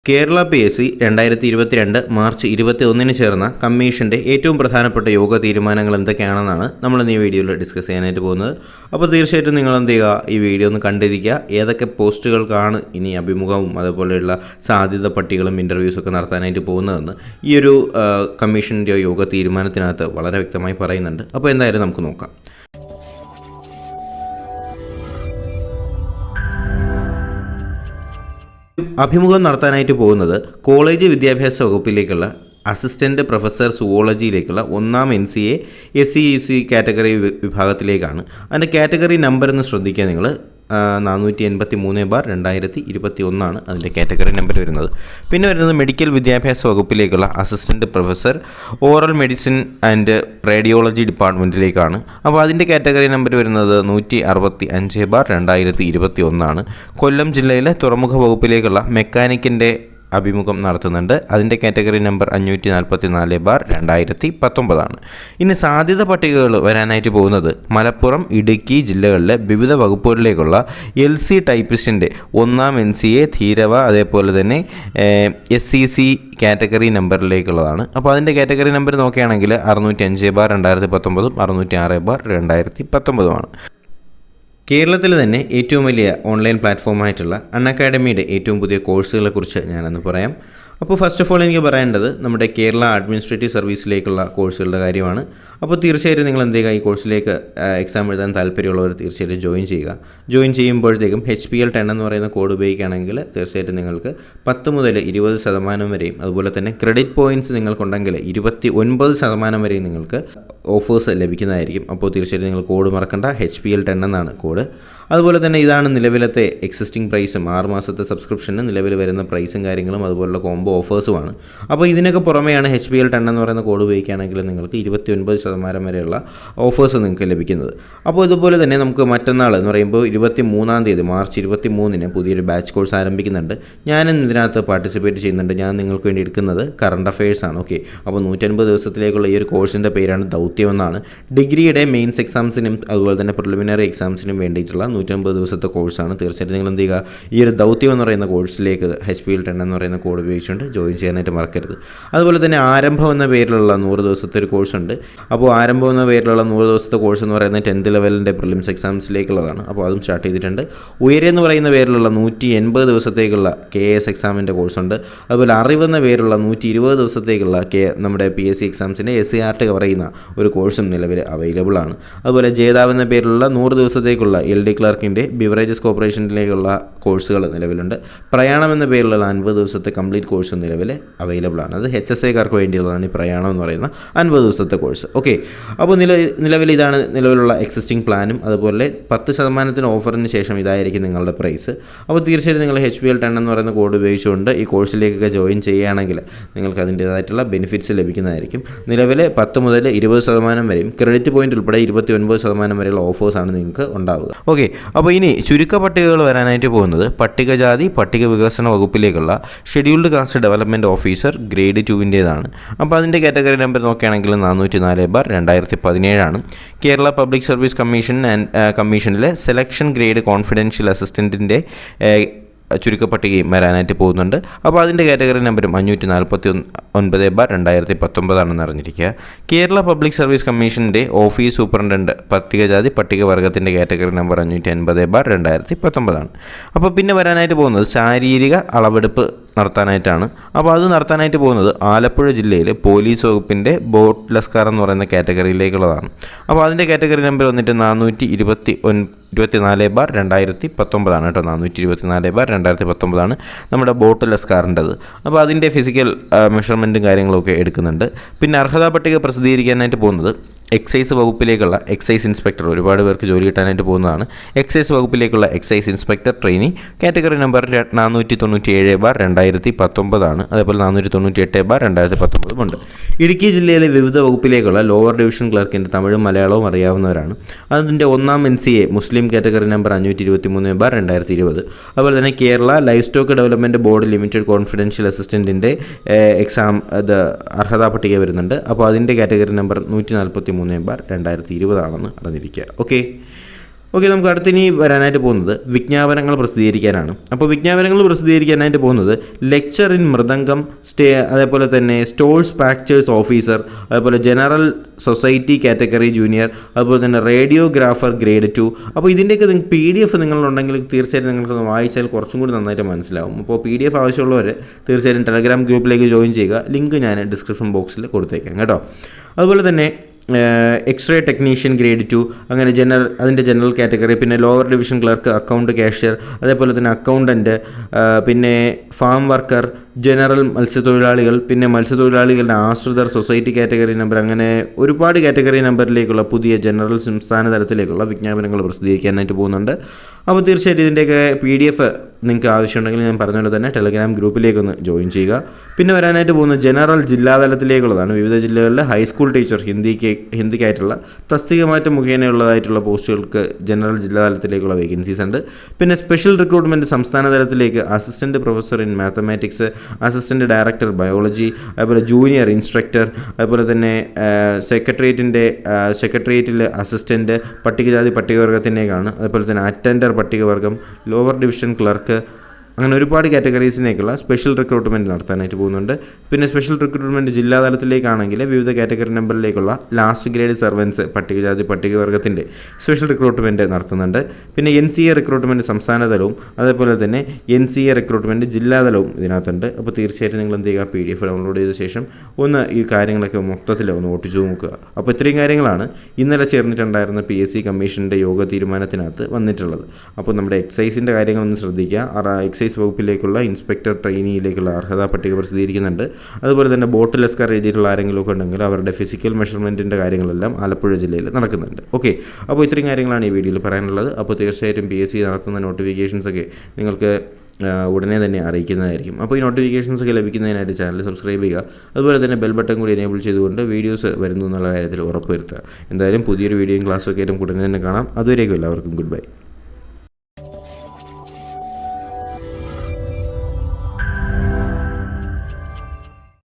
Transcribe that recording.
Kerala PSC 2022 March 21 ചേർന്ന കമ്മീഷൻ്റെ ഏറ്റവും പ്രധാനപ്പെട്ട യോഗ തീരുമാനങ്ങൾ എന്തൊക്കെയാണെന്നാണ് നമ്മൾ ഈ വീഡിയോയിൽ ഡിസ്കസ് ചെയ്യാനായിട്ട് പോകുന്നത്. അപ്പോൾ തീർച്ചയായിട്ടും നിങ്ങൾ എന്ത് ചെയ്യുക, ഈ വീഡിയോ ഒന്ന് കണ്ടിരിക്കുക. ഏതൊക്കെ പോസ്റ്റുകൾക്കാണ് ഇനി അഭിമുഖവും അതുപോലെയുള്ള സാധ്യത പട്ടികളും ഇൻ്റർവ്യൂസൊക്കെ നടത്താനായിട്ട് പോകുന്നതെന്ന് ഈ ഒരു കമ്മീഷൻ്റെ യോഗ തീരുമാനത്തിനകത്ത് വളരെ വ്യക്തമായി പറയുന്നുണ്ട്. അപ്പോൾ എന്തായാലും നമുക്ക് നോക്കാം. അഭിമുഖം നടത്താനായിട്ട് പോകുന്നത് കോളേജ് വിദ്യാഭ്യാസ വകുപ്പിലേക്കുള്ള അസിസ്റ്റൻറ്റ് പ്രൊഫസർ സുവോളജിയിലേക്കുള്ള 1ാം NCA SC/UC കാറ്റഗറി വിഭാഗത്തിലേക്കാണ്. അതിൻ്റെ കാറ്റഗറി നമ്പർ എന്ന് ശ്രദ്ധിക്കുക നിങ്ങൾ. 483/2021 അതിൻ്റെ കാറ്റഗറി നമ്പർ വരുന്നത്. പിന്നെ വരുന്നത് മെഡിക്കൽ വിദ്യാഭ്യാസ വകുപ്പിലേക്കുള്ള assistant professor oral medicine and radiology ഡിപ്പാർട്ട്മെൻറ്റിലേക്കാണ്. അപ്പോൾ അതിൻ്റെ കാറ്റഗറി നമ്പർ വരുന്നത് 165/2021. കൊല്ലം ജില്ലയിലെ തുറമുഖ വകുപ്പിലേക്കുള്ള മെക്കാനിക്കിൻ്റെ അഭിമുഖം നടത്തുന്നുണ്ട്. അതിൻ്റെ കാറ്റഗറി നമ്പർ 544/2019. ഇനി സാധ്യത പട്ടികകൾ വരാനായിട്ട് പോകുന്നത് മലപ്പുറം, ഇടുക്കി ജില്ലകളിലെ വിവിധ വകുപ്പുകളിലേക്കുള്ള LC ടൈപ്പിസ്റ്റിൻ്റെ 1ാം NCA ധീരവ അതേപോലെ തന്നെ SCC കാറ്റഗറി നമ്പറിലേക്കുള്ളതാണ്. അപ്പോൾ അതിൻ്റെ കാറ്റഗറി നമ്പർ നോക്കുകയാണെങ്കിൽ 605/2019 606/2019. കേരളത്തിൽ തന്നെ ഏറ്റവും വലിയ ഓൺലൈൻ പ്ലാറ്റ്ഫോമായിട്ടുള്ള UNACADEMYയുടെ ഏറ്റവും പുതിയ കോഴ്സുകളെക്കുറിച്ച് ഞാനൊന്ന് പറയാം. അപ്പോൾ ഫസ്റ്റ് ഓഫ് ഓൾ എനിക്ക് പറയേണ്ടത് നമ്മുടെ കേരള അഡ്മിനിസ്ട്രേറ്റീവ് സർവീസിലേക്കുള്ള കോഴ്സുകളുടെ കാര്യമാണ്. അപ്പോൾ തീർച്ചയായിട്ടും നിങ്ങൾ എന്ത് ചെയ്യുക, ഈ കോഴ്സിലേക്ക് എക്സാം എഴുതാൻ താല്പര്യമുള്ളവർ തീർച്ചയായിട്ടും ജോയിൻ ചെയ്യുക. ജോയിൻ ചെയ്യുമ്പോഴത്തേക്കും HPL 10 എന്ന് പറയുന്ന കോഡ് ഉപയോഗിക്കുകയാണെങ്കിൽ തീർച്ചയായിട്ടും നിങ്ങൾക്ക് 10 മുതൽ 20% വരെയും അതുപോലെ തന്നെ ക്രെഡിറ്റ് പോയിൻറ്റ്സ് നിങ്ങൾക്കുണ്ടെങ്കിൽ 29% വരെയും നിങ്ങൾക്ക് ഓഫേഴ്സ് ലഭിക്കുന്നതായിരിക്കും. അപ്പോൾ തീർച്ചയായിട്ടും നിങ്ങൾ കോഡ് മറക്കണ്ട, HPL 10 എന്നാണ് കോഡ്. അതുപോലെ തന്നെ ഇതാണ് നിലവിലത്തെ എക്സിസ്റ്റിംഗ് പ്രൈസും 6 മാസത്തെ സബ്സ്ക്രിപ്ഷന് നിലവിൽ വരുന്ന പ്രൈസും കാര്യങ്ങളും അതുപോലുള്ള കോംബോ ഓഫേഴ്സുമാണ്. അപ്പോൾ ഇതിനൊക്കെ പുറമെയാണ് HPL 10 എന്ന് പറയുന്ന കോഡ് ഉപയോഗിക്കുകയാണെങ്കിൽ നിങ്ങൾക്ക് 29% വരെയുള്ള ഓഫേഴ്സ് നിങ്ങൾക്ക് ലഭിക്കുന്നത്. അപ്പോൾ ഇതുപോലെ തന്നെ നമുക്ക് മറ്റന്നാൾ എന്ന് പറയുമ്പോൾ 23-ാം തീയതി മാർച്ച് 23-ന് പുതിയൊരു ബാച്ച് കോഴ്സ് ആരംഭിക്കുന്നുണ്ട്. ഞാനും ഇതിനകത്ത് പാർട്ടിസിപ്പേറ്റ് ചെയ്യുന്നുണ്ട്. ഞാൻ നിങ്ങൾക്ക് വേണ്ടി എടുക്കുന്നത് കറണ്ട് അഫയേഴ്സ് ആണ്. ഓക്കെ, അപ്പോൾ 150 ദിവസത്തിലേക്കുള്ള ഈ ഒരു കോഴ്സിൻ്റെ പേരാണ് ദൗത്യം എന്നാണ്. ഡിഗ്രിയുടെ മെയിൻസ് എക്സാംസിനും അതുപോലെ തന്നെ പ്രിലിമിനറി എക്സാംസിനും വേണ്ടിയിട്ടുള്ള 150 ദിവസത്തെ കോഴ്സാണ്. തീർച്ചയായിട്ടും നിങ്ങൾ എന്ത് ചെയ്യുക, ഈ ഒരു ദൗത്യം എന്ന് പറയുന്ന കോഴ്സിലേക്ക് HPL 10 എന്ന് പറയുന്ന കോഡ് ഉപയോഗിച്ചുകൊണ്ട് ജോയിൻ ചെയ്യാനായിട്ട് മറക്കരുത്. അതുപോലെ തന്നെ ആരംഭം എന്ന പേരിലുള്ള 100 ദിവസത്തെ ഒരു കോഴ്സുണ്ട്. അപ്പോൾ ആരംഭം എന്ന പേരിലുള്ള 100 ദിവസത്തെ കോഴ്സ് എന്ന് പറയുന്നത് 10th ലെവലിൻ്റെ പ്രിലിംസ് എക്സാംസിലേക്കുള്ളതാണ്. അപ്പോൾ അതും സ്റ്റാർട്ട് ചെയ്തിട്ടുണ്ട്. ഉയരെന്ന് പറയുന്ന പേരിലുള്ള 180 ദിവസത്തേക്കുള്ള KS എക്സാമിൻ്റെ കോഴ്സുണ്ട്. അതുപോലെ അറിവെന്ന പേരിലുള്ള 120 ദിവസത്തേക്കുള്ള നമ്മുടെ PSC എക്സാംസിൻ്റെ SCRT കവർ ചെയ്യുന്ന ഒരു കോഴ്സും നിലവിൽ അവൈലബിൾ ആണ്. അതുപോലെ ജേതാവ് എന്ന പേരിലുള്ള 100 ദിവസത്തേക്കുള്ള LD ക്ലർക്കിൻ്റെ ബിവറേജസ് കോർപ്പറേഷനിലേക്കുള്ള കോഴ്സുകൾ നിലവിലുണ്ട്. പ്രയാണം എന്ന പേരിലുള്ള 50 ദിവസത്തെ കംപ്ലീറ്റ് കോഴ്സ് നിലവിൽ അവൈലബിൾ ആണ്. അത് HSAക്കാർക്ക് വേണ്ടിയുള്ളതാണ് ഈ പ്രയാണം എന്ന് പറയുന്ന 50 ദിവസത്തെ കോഴ്സ്. ഓക്കെ, അപ്പോൾ നിലവിൽ ഇതാണ് നിലവിലുള്ള എക്സിസ്റ്റിംഗ് പ്ലാനും. അതുപോലെ 10% ഓഫറിന് ശേഷം ഇതായിരിക്കും നിങ്ങളുടെ പ്രൈസ്. അപ്പോൾ തീർച്ചയായിട്ടും നിങ്ങൾ HPL 10 എന്ന് പറയുന്ന കോഡ് ഉപയോഗിച്ചുകൊണ്ട് ഈ കോഴ്സിലേക്കൊക്കെ ജോയിൻ ചെയ്യുകയാണെങ്കിൽ നിങ്ങൾക്ക് അതിൻ്റേതായിട്ടുള്ള ബെനിഫിറ്റ്സ് ലഭിക്കുന്നതായിരിക്കും. നിലവിൽ 10 മുതൽ 20% വരെയും ക്രെഡിറ്റ് പോയിന്റ് ഉൾപ്പെടെ 29% വരെയുള്ള ഓഫേഴ്സാണ് നിങ്ങൾക്ക് ഉണ്ടാവുക. ഓക്കെ, അപ്പോൾ ഇനി ചുരുക്ക പട്ടികകൾ വരാനായിട്ട് പോകുന്നത് പട്ടികജാതി പട്ടിക വികസന വകുപ്പിലേക്കുള്ള scheduled caste development officer grade 2-ൻ്റേതാണ്. അപ്പോൾ അതിൻ്റെ കാറ്റഗറി നമ്പർ നോക്കുകയാണെങ്കിൽ 404/2017 കേരള പബ്ലിക് സർവീസ് കമ്മീഷനിലെ സെലക്ഷൻ ഗ്രേഡ് കോൺഫിഡൻഷ്യൽ അസിസ്റ്റൻറ്റിൻ്റെ ചുരുക്കപ്പട്ടികയും വരാനായിട്ട് പോകുന്നുണ്ട്. അപ്പോൾ അതിൻ്റെ കാറ്റഗറി നമ്പറും 549/2019 അറിഞ്ഞിരിക്കുക. കേരള പബ്ലിക് സർവീസ് കമ്മീഷൻ്റെ ഓഫീസ് സൂപ്രണ്ടൻറ്റ് പട്ടികജാതി പട്ടികവർഗത്തിൻ്റെ കാറ്റഗറി നമ്പർ 550/2019. അപ്പോൾ പിന്നെ വരാനായിട്ട് പോകുന്നത് ശാരീരിക അളവെടുപ്പ് നടത്താനായിട്ടാണ്. അപ്പോൾ അത് നടത്താനായിട്ട് പോകുന്നത് ആലപ്പുഴ ജില്ലയിലെ പോലീസ് വകുപ്പിൻ്റെ ബോട്ട്ലസ്കാർ എന്ന് പറയുന്ന കാറ്റഗറിയിലേക്കുള്ളതാണ്. അപ്പോൾ അതിൻ്റെ കാറ്റഗറി നമ്പർ വന്നിട്ട് 424/2019 കേട്ടോ. 424/2019 നമ്മുടെ ബോട്ട്ലസ്കാറിൻ്റെത്. അപ്പോൾ അതിൻ്റെ ഫിസിക്കൽ മെഷർമെൻറ്റും കാര്യങ്ങളൊക്കെ എടുക്കുന്നുണ്ട്. പിന്നെ അർഹതാ പട്ടിക പ്രസിദ്ധീകരിക്കാനായിട്ട് പോകുന്നത് എക്സൈസ് വകുപ്പിലേക്കുള്ള എക്സൈസ് ഇൻസ്പെക്ടർ, ഒരുപാട് പേർക്ക് ജോലി കിട്ടാനായിട്ട് പോകുന്നതാണ്. എക്സൈസ് വകുപ്പിലേക്കുള്ള excise inspector training category number 497/2019. അതേപോലെ 498/2019 ഉണ്ട്. ഇടുക്കി ജില്ലയിലെ വിവിധ വകുപ്പിലേക്കുള്ള ലോവർ ഡിവിഷൻ ക്ലർക്കിൻ്റെ തമിഴും മലയാളവും അറിയാവുന്നവരാണ്. അതിൻ്റെ 1ാം NCA മുസ്ലിം കാറ്റഗറി നമ്പർ 523/2020. അതുപോലെ തന്നെ Kerala life stock development board limited confidential അസിസ്റ്റൻറ്റിൻ്റെ എക്സാം അർഹതാ പട്ടിക വരുന്നുണ്ട്. അപ്പോൾ അതിൻ്റെ കാറ്റഗറി നമ്പർ 143/2020 അറിഞ്ഞിരിക്കുക. ഓക്കെ, ഓക്കെ, നമുക്ക് അടുത്തിനി വരാനായിട്ട് പോകുന്നത് വിജ്ഞാപനങ്ങൾ പ്രസിദ്ധീകരിക്കാനാണ്. അപ്പോൾ വിജ്ഞാപനങ്ങൾ പ്രസിദ്ധീകരിക്കാനായിട്ട് പോകുന്നത് ലെക്ചർ ഇൻ മൃദംഗം, അതേപോലെ തന്നെ സ്റ്റോഴ്സ് പാക്ചേഴ്സ് ഓഫീസർ, അതേപോലെ ജനറൽ സൊസൈറ്റി കാറ്റഗറി ജൂനിയർ, അതുപോലെ തന്നെ റേഡിയോഗ്രാഫർ ഗ്രേഡ് 2. അപ്പോൾ ഇതിൻ്റെയൊക്കെ PDF നിങ്ങളുണ്ടെങ്കിൽ തീർച്ചയായിട്ടും നിങ്ങൾക്കൊന്ന് വായിച്ചാൽ കുറച്ചും കൂടി നന്നായിട്ട് മനസ്സിലാവും. അപ്പോൾ PDF ആവശ്യമുള്ളവർ തീർച്ചയായിട്ടും ടെലഗ്രാം ഗ്രൂപ്പിലേക്ക് ജോയിൻ ചെയ്യുക. ലിങ്ക് ഞാൻ ഡിസ്ക്രിപ്ഷൻ ബോക്സിൽ കൊടുത്തേക്കാം കേട്ടോ. അതുപോലെ തന്നെ എക്സ്റേ ടെക്നീഷ്യൻ ഗ്രേഡ് 2, അങ്ങനെ അതിൻ്റെ ജനറൽ കാറ്റഗറി, പിന്നെ lower division clerk, account cashier, അതേപോലെ തന്നെ അക്കൗണ്ടൻറ്റ്, പിന്നെ ഫാം വർക്കർ, ജനറൽ മത്സ്യത്തൊഴിലാളികൾ, പിന്നെ മത്സ്യത്തൊഴിലാളികളുടെ ആശ്രിതർ, സൊസൈറ്റി കാറ്റഗറി നമ്പർ, അങ്ങനെ ഒരുപാട് കാറ്റഗറി നമ്പറിലേക്കുള്ള പുതിയ ജനറൽ സംസ്ഥാന തലത്തിലേക്കുള്ള വിജ്ഞാപനങ്ങൾ പ്രസിദ്ധീകരിക്കാനായിട്ട് പോകുന്നുണ്ട്. അപ്പോൾ തീർച്ചയായിട്ടും ഇതിൻ്റെയൊക്കെ PDF നിങ്ങൾക്ക് ആവശ്യമുണ്ടെങ്കിൽ ഞാൻ പറഞ്ഞതുപോലെ തന്നെ ടെലഗ്രാം ഗ്രൂപ്പിലേക്കൊന്ന് ജോയിൻ ചെയ്യുക. പിന്നെ വരാനായിട്ട് പോകുന്നത് ജനറൽ ജില്ലാതലത്തിലേക്കുള്ളതാണ്. വിവിധ ജില്ലകളിലെ ഹൈസ്കൂൾ ടീച്ചർ ഹിന്ദിക്കായിട്ടുള്ള തസ്തിക മാറ്റം മുഖേനയുള്ളതായിട്ടുള്ള പോസ്റ്റുകൾക്ക് ജനറൽ ജില്ലാതലത്തിലേക്കുള്ള വേക്കൻസീസ് ഉണ്ട്. പിന്നെ സ്പെഷ്യൽ റിക്രൂട്ട്മെൻറ്റ് സംസ്ഥാന തലത്തിലേക്ക് assistant professor in mathematics, assistant director biology, അതുപോലെ ജൂനിയർ ഇൻസ്ട്രക്ടർ, അതുപോലെ തന്നെ സെക്രട്ടേറിയറ്റിൽ അസിസ്റ്റൻറ്റ്, പട്ടികജാതി പട്ടികവർഗത്തിനേക്കാണ്, അതുപോലെ തന്നെ അറ്റൻഡർ പട്ടികവർഗം, ലോവർ ഡിവിഷൻ ക്ലർക്ക്, അങ്ങനെ ഒരുപാട് കാറ്റഗറീസിലേക്കുള്ള സ്പെഷ്യൽ റിക്രൂട്ട്മെൻറ്റ് നടത്താനായിട്ട് പോകുന്നുണ്ട്. പിന്നെ സ്പെഷ്യൽ റിക്രൂട്ട്മെൻറ്റ് ജില്ലാതലത്തിലേക്കാണെങ്കിൽ വിവിധ കാറ്റഗറി നമ്പറിലേക്കുള്ള ലാസ്റ്റ് ഗ്രേഡ് സർവൻസ് പട്ടികജാതി പട്ടികവർഗത്തിൻ്റെ സ്പെഷ്യൽ റിക്രൂട്ട്മെൻറ്റ് നടത്തുന്നുണ്ട്. പിന്നെ NCA റിക്രൂട്ട്മെൻറ്റ് സംസ്ഥാനതലവും അതേപോലെ തന്നെ NCA റിക്രൂട്ട്മെൻറ്റ് ജില്ലാതലവും ഇതിനകത്തുണ്ട്. അപ്പോൾ തീർച്ചയായിട്ടും നിങ്ങൾ എന്ത് ചെയ്യുക, PDF ഡൗൺലോഡ് ചെയ്ത ശേഷം ഒന്ന് ഈ കാര്യങ്ങളൊക്കെ മൊത്തത്തിൽ ഒന്ന് ഓട്ടിച്ചു നോക്കുക. അപ്പോൾ ഇത്രയും കാര്യങ്ങളാണ് ഇന്നലെ ചേർന്നിട്ടുണ്ടായിരുന്ന PSC കമ്മീഷൻ്റെ യോഗ തീരുമാനത്തിനകത്ത് വന്നിട്ടുള്ളത്. അപ്പോൾ നമ്മുടെ എക്സൈസിൻ്റെ കാര്യങ്ങളൊന്ന് ശ്രദ്ധിക്കുക. എക്സൈസ് വകുപ്പിലേക്കുള്ള ഇൻസ്പെക്ടർ ട്രെയിനിയിലേക്കുള്ള അർഹതാ പട്ടിക പ്രസിദ്ധീകരിക്കുന്നുണ്ട്. അതുപോലെ തന്നെ ബോട്ട് ലസ്കർ എഴുതിയിട്ടുള്ള ആരെങ്കിലുമൊക്കെ ഉണ്ടെങ്കിൽ അവരുടെ ഫിസിക്കൽ മെഷർമെൻറ്റിൻ്റെ കാര്യങ്ങളെല്ലാം ആലപ്പുഴ ജില്ലയിൽ നടക്കുന്നുണ്ട്. ഓക്കെ, അപ്പോൾ ഇത്രയും കാര്യങ്ങളാണ് ഈ വീഡിയോയിൽ പറയാനുള്ളത്. അപ്പോൾ തീർച്ചയായിട്ടും PSC നടത്തുന്ന നോട്ടിഫിക്കേഷൻസൊക്കെ നിങ്ങൾക്ക് ഉടനെ തന്നെ അറിയിക്കുന്നതായിരിക്കും. അപ്പോൾ ഈ നോട്ടിഫിക്കേഷൻസൊക്കെ ലഭിക്കുന്നതിനായിട്ട് ചാനൽ സബ്സ്ക്രൈബ് ചെയ്യുക. അതുപോലെ തന്നെ ബെൽ ബട്ടൺ കൂടി എനേബിൾ ചെയ്തുകൊണ്ട് വീഡിയോസ് വരുന്നു എന്നുള്ള കാര്യത്തിൽ ഉറപ്പുവരുത്തുക. എന്തായാലും പുതിയൊരു വീഡിയോയും ക്ലാസ്സൊക്കെ ആയിട്ടും ഉടനെ തന്നെ കാണാം. അതുവരേക്കും എല്ലാവർക്കും ഗുഡ് ബൈ.